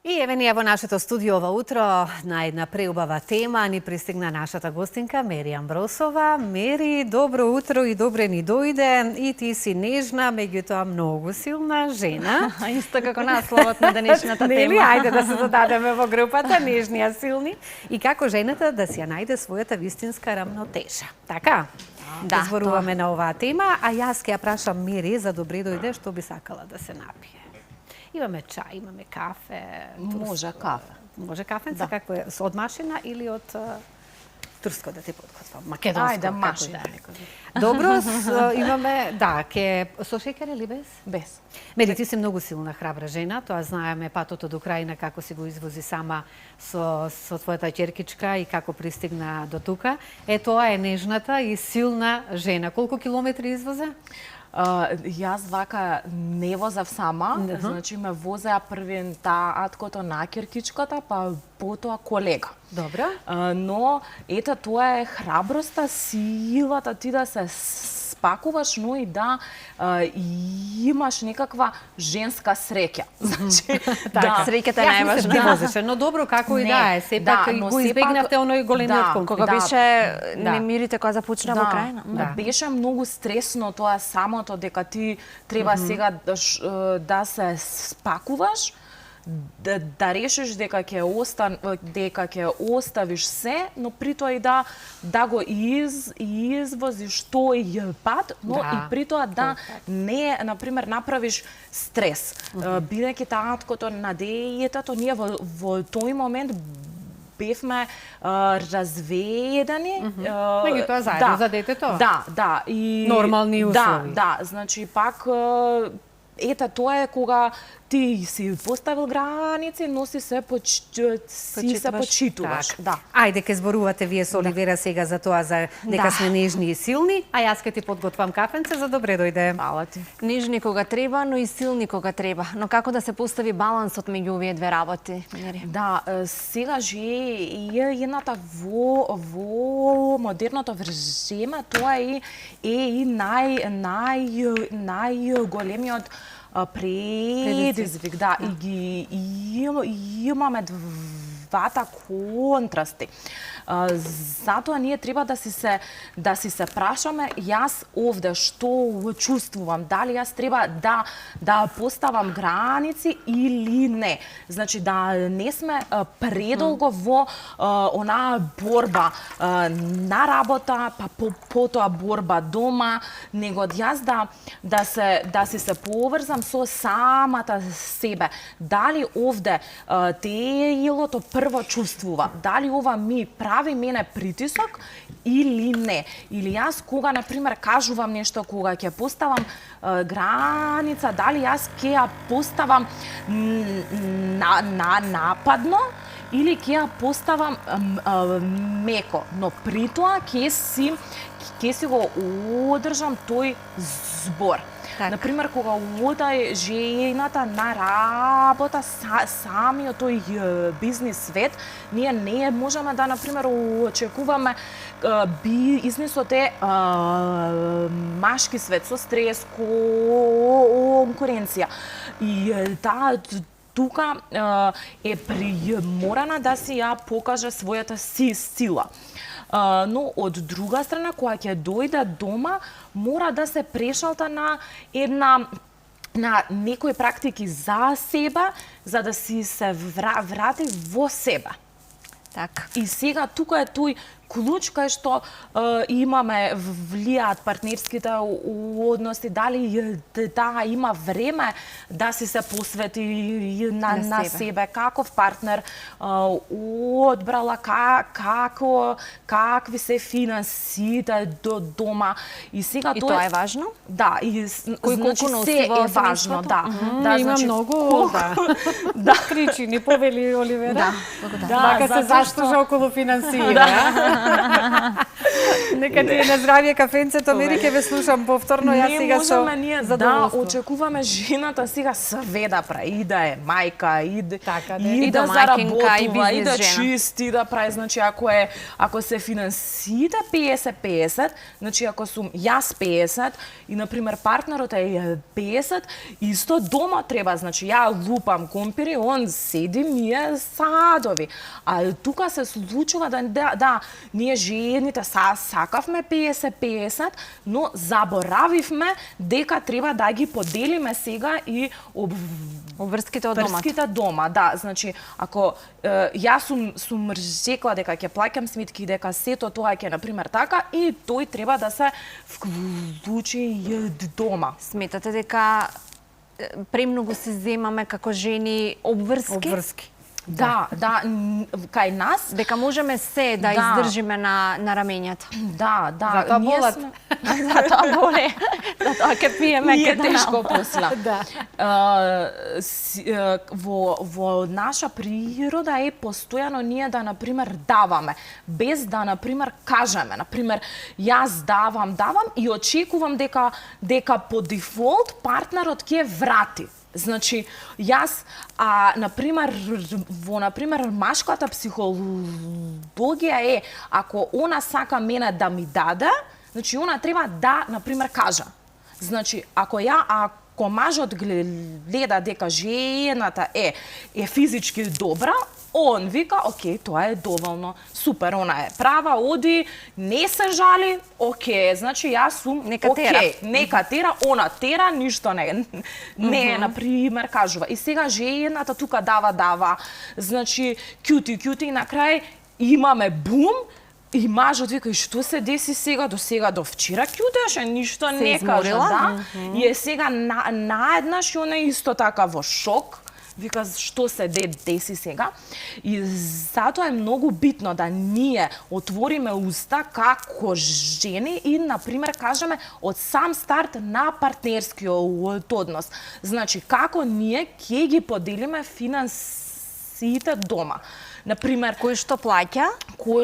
И еве ние во нашето студио ова утро на една преубава тема ни пристигна нашата гостинка Мери Амбросова. Мери, добро утро и добре ни дојде. И ти си нежна, меѓутоа многу силна жена. Исто како насловот на денешната Нели, тема. ајде да се додадеме во групата нежни а силни. И како жената да си ја најде својата вистинска рамнотежа. Така? Да, зборуваме на оваа тема, а јас ќе ја прашам Мери за добре дојде што би сакала да се напие. Имаме чај, имаме кафе. Може кафе. Може кафенца, какво е? Од машина или од турско да ти подготвам? Македонско? Ајде, машина. Добро, имаме, да, со шеќер или без? Без. Мери, ти си многу силна, храбра жена, тоа знаеме патот од Украина, како си го извози сама со твојата ќеркичка и како пристигна до тука. Тоа е нежната и силна жена. Колку километри извозе? Јас вака не возев сама, значи ме возеа првен таткото на ќеркичката, па потоа колега. Добро. Но ето тоа е храброста, силата ти да се спакуваш, но и да имаш некаква женска среќа. Значи, да, среќата е најважна. Да, возеше, но добро како и да е, сепак го избегнавте оној големиот конфликт. Кога беше немирите кога започна во Украина. Беше многу стресно тоа самото дека ти треба сега да се спакуваш, да решиш дека ќе оставиш се, но при тоа и да го извозиш тој пат, но и при тоа да не, например, направиш стрес. Бидејќи таткото на детето, ние во тој момент бевме разведени. Меѓутоа заедно за детето? Да. И нормални услови. Да, значи пак ета тоа е кога ти си поставил граници, но си се почитуваш. Да. Ајде ке зборувате вие со Оливера сега за тоа за дека сме нежни и силни, а јас ке ти подготвам кафенце за добре дојде. Фала ти. Нежни кога треба, но и силни кога треба. Но како да се постави балансот меѓу овие две работи? Да, сега едната во модерното време тоа е и најголемиот предизвик, да, и ги имаме двата контрасти. Затоа ние треба да си се прашаме јас овде што чувствувам, дали јас треба да поставам граници или не. Значи да не сме предолго во онаа борба на работа, па потоа борба дома, него јас да се поврзам со самата себе. Дали овде телото прво чувствува, дали ова ми прави мене притисок или не. Или јас кога, например, кажувам нешто, кога ќе поставам граница, дали јас ќе ја поставам нападно или ќе ја поставам меко. Но при тоа ќе си го одржам тој збор. Например, кога одај жената на работа, самиот тој бизнес свет, ние не можеме да, например, очекуваме бизнисот е машки свет со стрес, конкуренција. И тука е приморана да си ја покаже својата сила. Но од друга страна, кога ќе дојде дома, мора да се прешалта на некои практики за себе, за да си се врати во себе. Така. И сега тука е тој клуч кај што имаме влијаат партнерските односи, дали има време да си се посвети на себе, каков партнер одбрала, какви се финансите до дома. И сега тоа е важно? Да, и значи се е важно, да. Има многу, да. Причини, повели Оливера. Да, вака се заштужа околу финансирање. Нека ти е на здравје кафенцето, Мери, ќе ве слушам повторно, јас сега со можеме ние да очекуваме жената сега све да прави, и да е мајка, и да заработува, и да чисти, да прави. Значи, ако се финансите 50-50, значи ако сум јас 50 и, например, партнерот е 50, исто дома треба, значи ја лупам компири, он седи мие садови. А тука се случува да ние жените сакавме 50-50, но заборавивме дека треба да ги поделиме сега и обврските од дома. Да, значи, ако јас сум рекла дека ќе плаќам сметки, дека сето тоа ќе, например, така, и тој треба да се вклучи дома. Сметате дека премногу се земаме како жени обврски? Да, кај нас дека можеме се да издржиме на рамењата. Да. Затоа болат. Затоа боле. Затоа ќе пиеме ке тешко после. Во наша природа е постојано ние да, например, даваме, без да, например, кажеме. Например, јас давам и очекувам дека по дефолт партнерот ќе врати. Значи, јас, например, машката психологија е, ако она сака мене да ми даде, значи, она треба да, например, кажа. Значи, ако мажот гледа дека жената е физички добра, он вика, окей, тоа е доволно, супер, она е права, оди, не се жали, окей, значи јас сум, окей, нека тера, она тера, ништо не, например, кажува. И сега жената тука дава, значи, кјути, и на крај имаме бум, и мажот вика, и што се деси сега, до вчера кјутеше, ништо не кажа, да, и е сега наеднаш, и она исто така во шок, вика, што се деси сега. И затоа е многу битно да ние отвориме уста како жени и, например, кажеме од сам старт на партнерскиот однос. Значи, како ние ќе ги поделиме финансите дома. Например, кој што плаќа, кој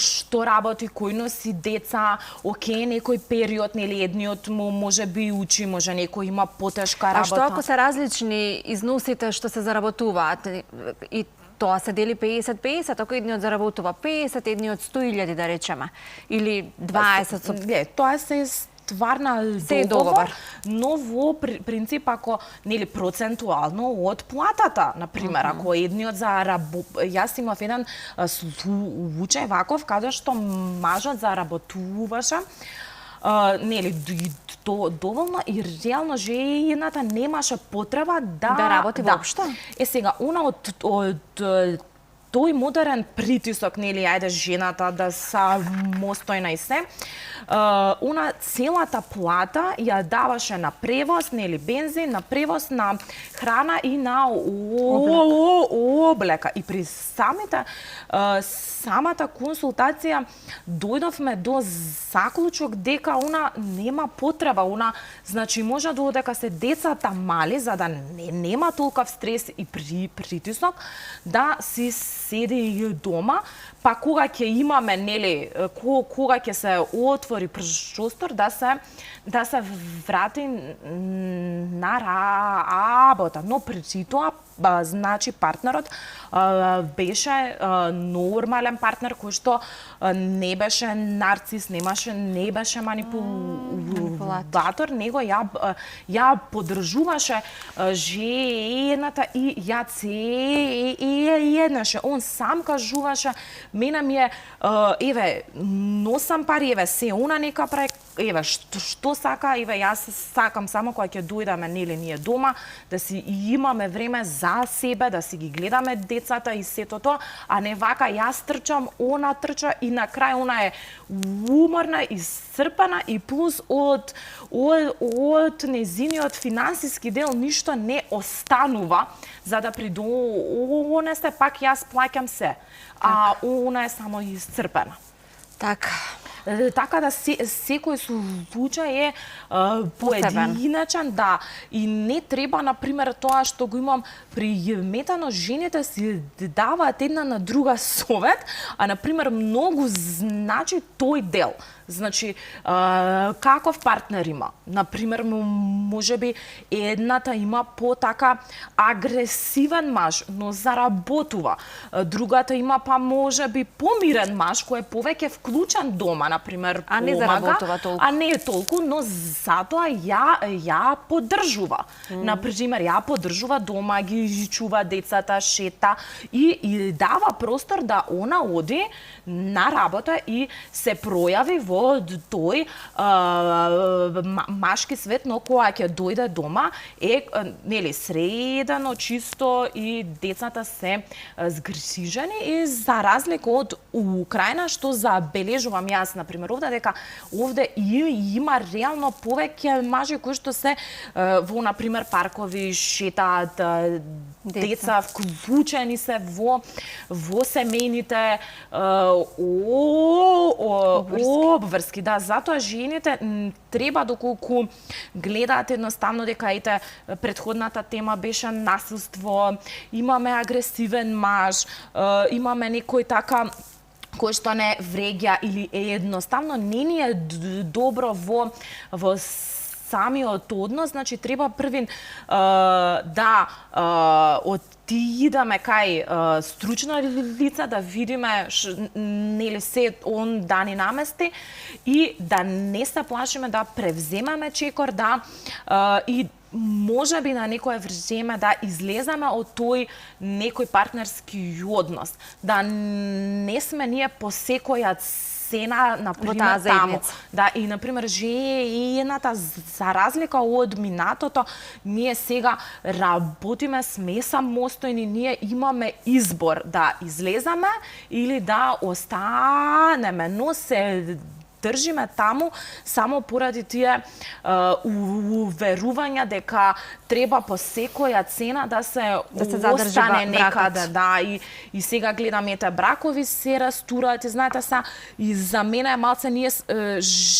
што работи, кој носи деца, окей, некој период, нели, едниот му може би учи, може некој има потешка работа. А што ако се различни износите што се заработуваат и тоа се дели 50-50, ако едниот заработува 50, едниот 100.000 да речеме, или 20? Тоа се стварна договор, но во принцип, ако, нели, процентуално од платата, например, ако едниот јас имав еден случај ваков, каде што мажот заработуваше, нели, доволно и реално жената немаше потреба да работи воопшто. Сега, она од тој модерен притисок, нели, ајде жената да самостојна и се, она целата плата ја даваше на превоз, нели, бензин, на превоз, на храна и на облека. И при самата консултација дојдовме до заклучок дека она нема потреба, она, значи, може додека се децата мали, за да нема толков стрес и притисок, да си седи дома, па кога ќе имаме, нели, кога ќе се отвори простор да се врати на работа. Но преди тоа, значи, партнерот беше нормален партнер кој што не беше нарцис, не беше манипулатор, него ја поддржуваше жената и ја еднаше. Он сам кажуваше, мене ми е, еве, носам пари, еве, се она нека прави, еве, што сака, еве, јас сакам само кога ќе дојдеме, нели, ние дома, да си имаме време за себе, да си ги гледаме децата и сето тоа, а не вака јас трчам, она трча и на крај она е уморна, исцрпена и плюс од незиниот финансиски дел ништо не останува за да придонесе, пак јас плаќам се, а она е само исцрпена. Така. така да секој случај е поединачен, да, и не треба, например, тоа што го имам приметено, жените си даваат една на друга совет, а, например, многу значи тој дел. Значи, каков партнер има? Например, можеби едната има потака агресивен маж, но заработува. Другата има па можеби помирен маж кој е повеќе вклучен дома, например, а не заработува толку. А не е толку, но затоа ја поддржува. Например, ја поддржува дома, ги чува децата, шета и дава простор да она оди на работа и се пројави во тој машки свет, но кога ќе дојде дома е нели средено, чисто и децата се згрижени, и за разлика од Украина што забележувам јас, например, овде има реално повеќе мажи кои што се во, например, паркови шетаат, деца вклучени се во семејните обврски. Да, затоа жените треба, доколку гледаат едноставно дека ете претходната тема беше насилство, имаме агресивен маж, имаме некој така кој што не вреѓа или едноставно не ни е добро во самиот однос, значи треба првин да отидеме кај стручна лица, да видиме нели се он да ни намести и да не се плашиме да превземаме чекор, да и можеби на некое време да излеземе од тој некој партнерски однос, да не сме ние по секоја цена, например, таму. Да, и, например, жената, за разлика од минатото, ние сега работиме, сме самостојни, ние имаме избор да излеземе или да останеме, но се држиме таму само поради тие уверувања дека треба по секоја цена да се остане некаде, да, и сега гледаме ете бракови се растураат, и знаете са, и за мене малце ние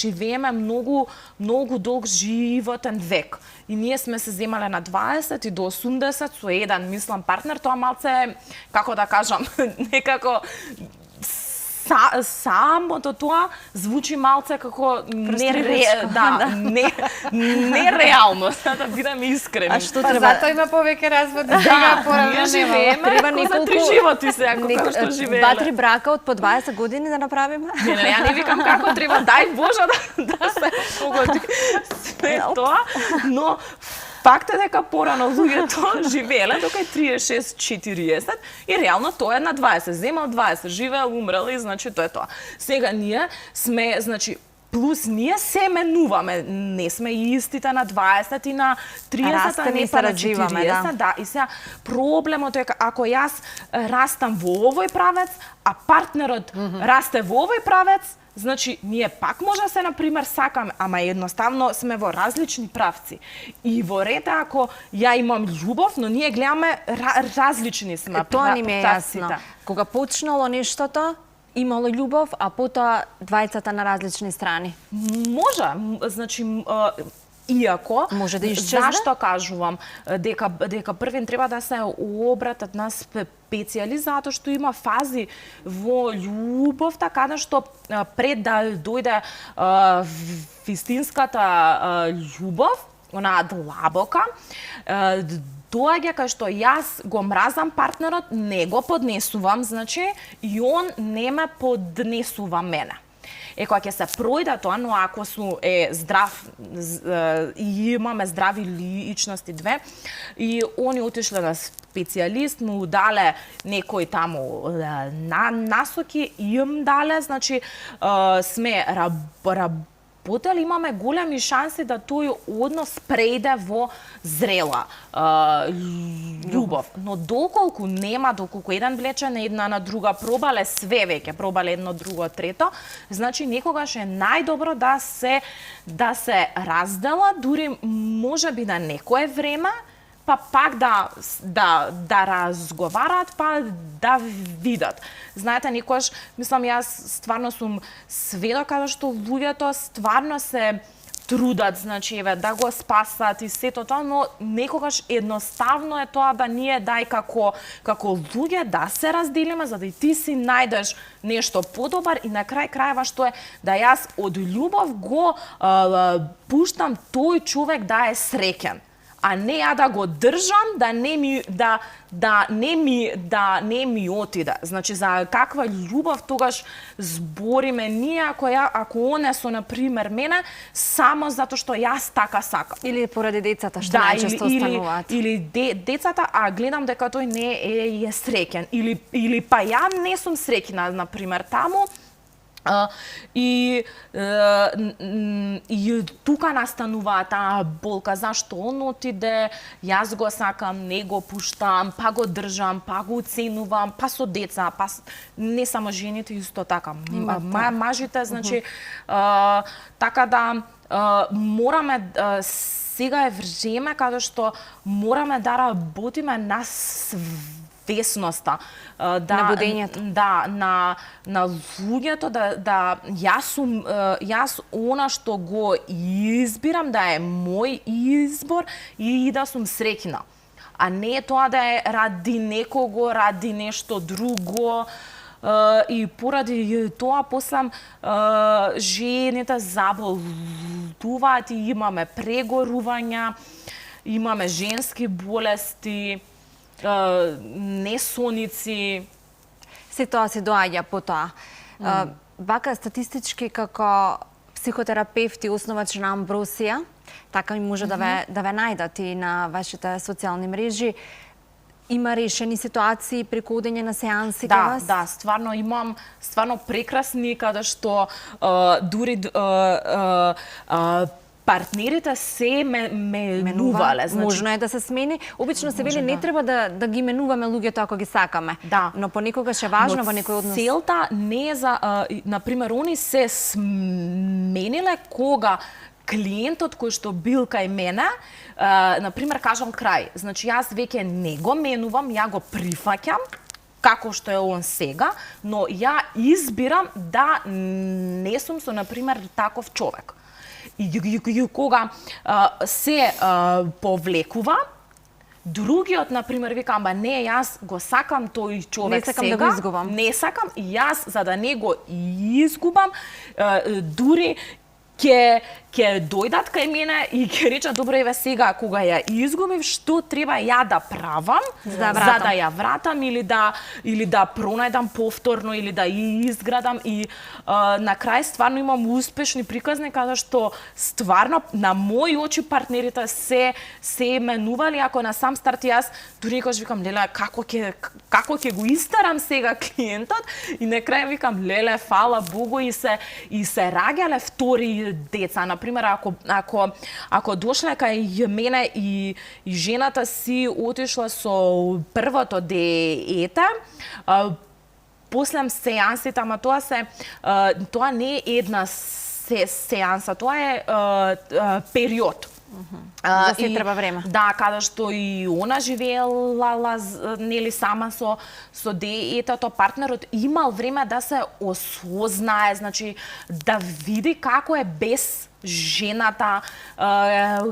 живееме многу долг животен век. И ние сме се земале на 20 и до 80 со еден, мислам, партнер, тоа малце, како да кажам, некако самото тоа звучи малце како нереално, да бидеме искрени. А што треба? Затоа има повеќе разводи, сега порано нема. Треба неколку 3 животи сега како што живееме. 2-3 брака од по 20 години да направиме? Не, ја не викам како треба, дај Боже да се погоди све тоа, но факт е дека порано луѓето живееле до кај 36-40 и реално тоа е на 20, земал 20, живеел, умрел и значи тоа е тоа. Сега ние сме, значи, плюс ние се менуваме, не сме истите на 20 и на 30, а не па на 40, да. И сега проблемот е ако јас растам во овој правец, а партнерот расте во овој правец, значи, ние пак може да се, например, сакаме, ама едноставно сме во различни правци. И во ред, ако ја имам љубов, но ние гледаме различни сме правците. Тоа ни ми е јасно. Кога почнало нештото, имало љубов, а потоа двајцата на различни страни. Може, значи, иако, може да исчезне? Зашто кажувам дека првен треба да се обратат на специјалист, затоа што има фази во љубовта каде што пред да дојде вистинската љубов, онаа длабока, доаѓа кај што јас го мразам партнерот, не го поднесувам, значи, и он не ме поднесува мене. Кога ќе се пројде тоа, но ако е здрав и имаме здрави личности две, и они отишле на специјалист, му дале некој таму насоки, им дале, значи, сме работели, имаме големи шанси да тој однос прејде во зрела љубов. Но доколку нема, доколку еден влече на една на друга, пробале све веќе, пробале едно, друго, трето, значи некогаш е најдобро да се раздела, дури можеби на некое време, па пак да разговараат, па да видат. Знаете, некогаш, мислам, јас стварно сум сведок каде што луѓето стварно се трудат, значи, да го спасат и сето тоа, но некогаш едноставно е тоа да ние како луѓе да се разделиме, за да и ти си најдеш нешто подобар и на крај крајва што е да јас од љубов го пуштам тој човек да е среќен, а не ја да го држам да не ми отиде. Значи за каква љубов тогаш збориме ние ако оне со на пример мене само затоа што јас така сакам. Или поради децата што најчесто остануваат. Или децата, а гледам дека тој не е среќен или па ја не сум среќна на пример таму. И тука настанува таа болка, зашто он отиде, јас го сакам, не го пуштам, па го држам, па го оценувам, па со деца, па не само жените, исто така. Мажите, значи, така да мораме, сега е време каде што мораме да работиме на свесноста, на будењето. Да, на луѓето, да јас она што го избирам да е мој избор и да сум среќна. А не тоа да е ради некого, ради нешто друго. И поради тоа после жените заболуваат и имаме прегорувања, имаме женски болести, несоници. Се тоа се доаѓа по тоа. Вака статистички како психотерапевти, основач на Амбросија, така и може да ве најдат и на вашите социјални мрежи. Има решени ситуации преку одење на сеанси кај вас? Да, стварно имам прекрасни каде што дури партнерите се менувале. Значи, можно е да се смени. Обично се вели не треба да ги менуваме луѓето ако ги сакаме. Да. Но понекогаш е важно во некој однос. Целта не е за, например, они се смениле кога клиентот кој што бил кај мене, например, кажам крај. Значи, јас веќе не го менувам, ја го прифаќам, како што е он сега, но ја избирам да не сум со, например, таков човек. И кога се повлекува, другиот, например, викам, не, јас го сакам тој човек сега. Не сакам да го изгубам. Не сакам, и јас, за да не го изгубам, дури ќе дојдат кај мене и ќе речат, добро, еве сега кога ја изгубив, што треба ја да правам за да ја вратам или да пронајдам повторно или да ја изградам. И на крај стварно имам успешни приказни каде што стварно на мои очи партнерите се менували, ако на сам старт јас дури некогаш викам, леле, како ќе го истерам сега клиентот, и на крај викам, леле, фала Богу, и се раѓале втори деца. Например, ако дошле кај мене и жената си отишла со првото дете, после сеансите, ама тоа не е една сеанса, тоа е период. За се треба време. Да, каде што и она живеела нели сама со детето, партнерот имал време да се осознае, значи да види како е без жената,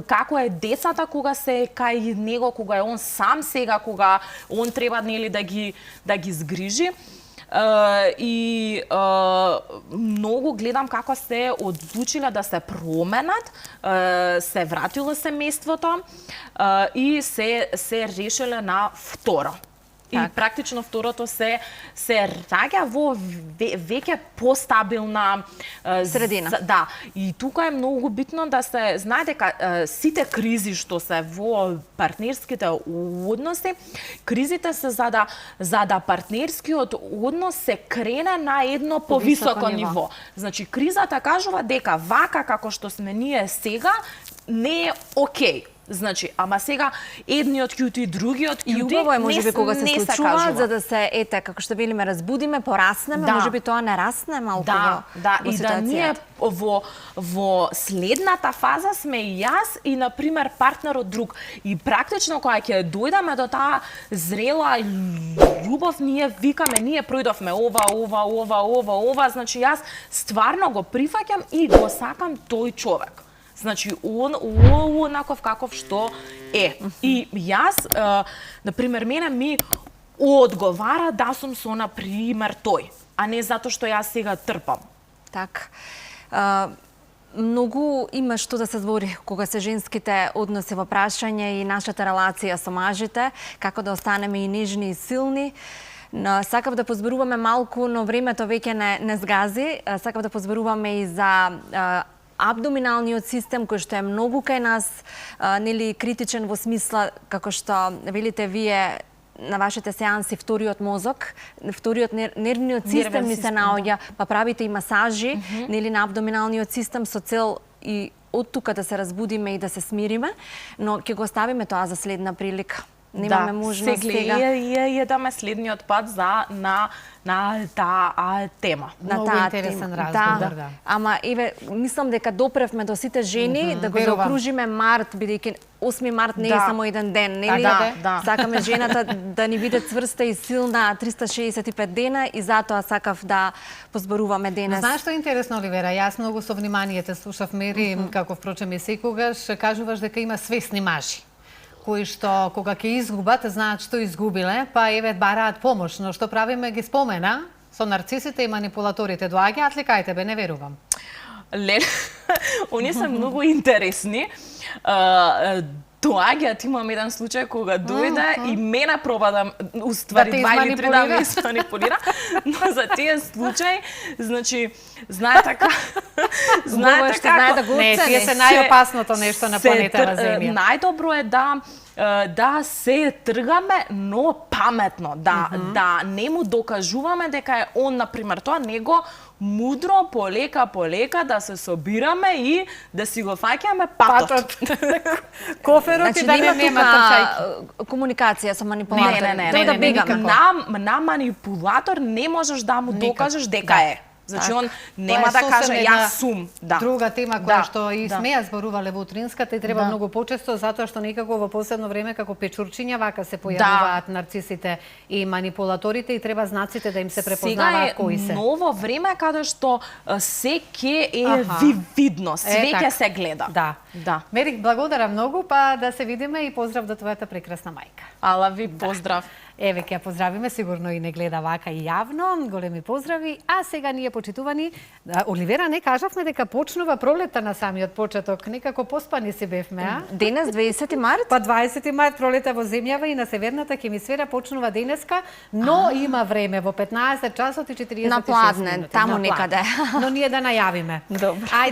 како е децата кога се кај него, кога е он сам сега, кога он треба нели да ги згрижи. И многу гледам како се одлучиле да се променат, се вратило семејството и се решиле на второ. И практично второто се раѓа во веќе постабилна средина. Да, и тука е многу битно да се знае дека сите кризи што се во партнерските односи, кризите се за да партнерскиот однос се крене на едно повисоко ниво. Значи кризата кажува дека вака како што сме ние сега не е окей. Значи, ама сега едниот кјути, другиот кјути, И убаво е можеби кога се случува, кажува. за да се како што велиме разбудиме, пораснеме, можеби тоа не расне малку Да, во и да ние во следната фаза сме и јас и на пример партнерот друг. И практично кога ќе дојдеме до таа зрела љубов, ние викаме, ние пројдовме ова, значи јас стварно го прифаќам и го сакам тој човек. Значи, он онаков каков што е. И јас, например, мене ми одговара да сум со, например, тој, а не затоа што јас сега трпам. Так. Многу има што да се збори кога се женските односи во прашање и нашата релација со мажите, како да останеме и нежни и силни. Сакав да позборуваме малку, но времето веќе не сгази. Сакав да позборуваме и за абдоминалниот систем кој што е многу кај нас, нели критичен во смисла како што велите вие на вашите сеанси вториот мозок, вториот нервниот систем ни се наоѓа, па правите и масажи, нели на абдоминалниот систем со цел и од тука да се разбудиме и да се смириме, но ќе го оставиме тоа за следна прилика. Немаме можност сега. Једаме следниот пат на таа тема. Многу интересен разговор, да. Ама еве, мислам дека допревме до сите жени да го заокружиме март, бидејќи 8 март не е само еден ден, нели? Да. Сакаме жената да ни биде цврста и силна 365 дена и затоа сакав да позборуваме денес. Знаеш што е интересно, Оливера? Јас многу со внимание те слушав, Мери, како впрочем и секогаш, кажуваш дека има свесни мажи кои што кога ќе изгубат, знаат што изгубиле, па еве бараат помош, но што правиме ги спомена, со нарцисите и манипулаторите доаѓаат ли кај тебе, не верувам. Они се многу интересни. Доаѓаат, имам еден случај кога дојде и мене проба да уствари да 2 или 3 да ме изманипулира, но за тие случај, значи, знаете како да го не, тие се најопасното нешто на планетата Земја. Најдобро е да се тргаме, но паметно, да не му докажуваме дека е он, например, тоа него мудро, полека да се собираме и да си го фаќаме патот. Коферот и да не нема трчајки. Комуникација со манипулатор. Не, на манипулатор не можеш да му докажеш дека е. Значи он нема да каже јас сум. Друга тема која што и сме ја зборувале во утринската и треба многу почесто, затоа што некако во последно време како печурчиња вака се појавуваат нарцисите и манипулаторите и треба знаците да им се препознаваат кои се. Сега е ново време каде што се ке е видно, све ќе се гледа. Да. Мери, благодарам многу, па да се видиме и поздрав до твојата прекрасна мајка. Ала ви поздрав. Еве ќе ја поздравиме, сигурно и не гледа вака и јавно. Големи поздрави. А сега ние почитувани, Оливера, не кажавме дека почнува пролета на самиот почеток. Некако поспани си бевме, а? Денес 20 март? Па 20 март пролета во земјава и на северната хемисфера почнува денеска, но има време во 15 часот и 46 на пладне, минути. таму некаде. Но ние да најавиме. Добро. Ајде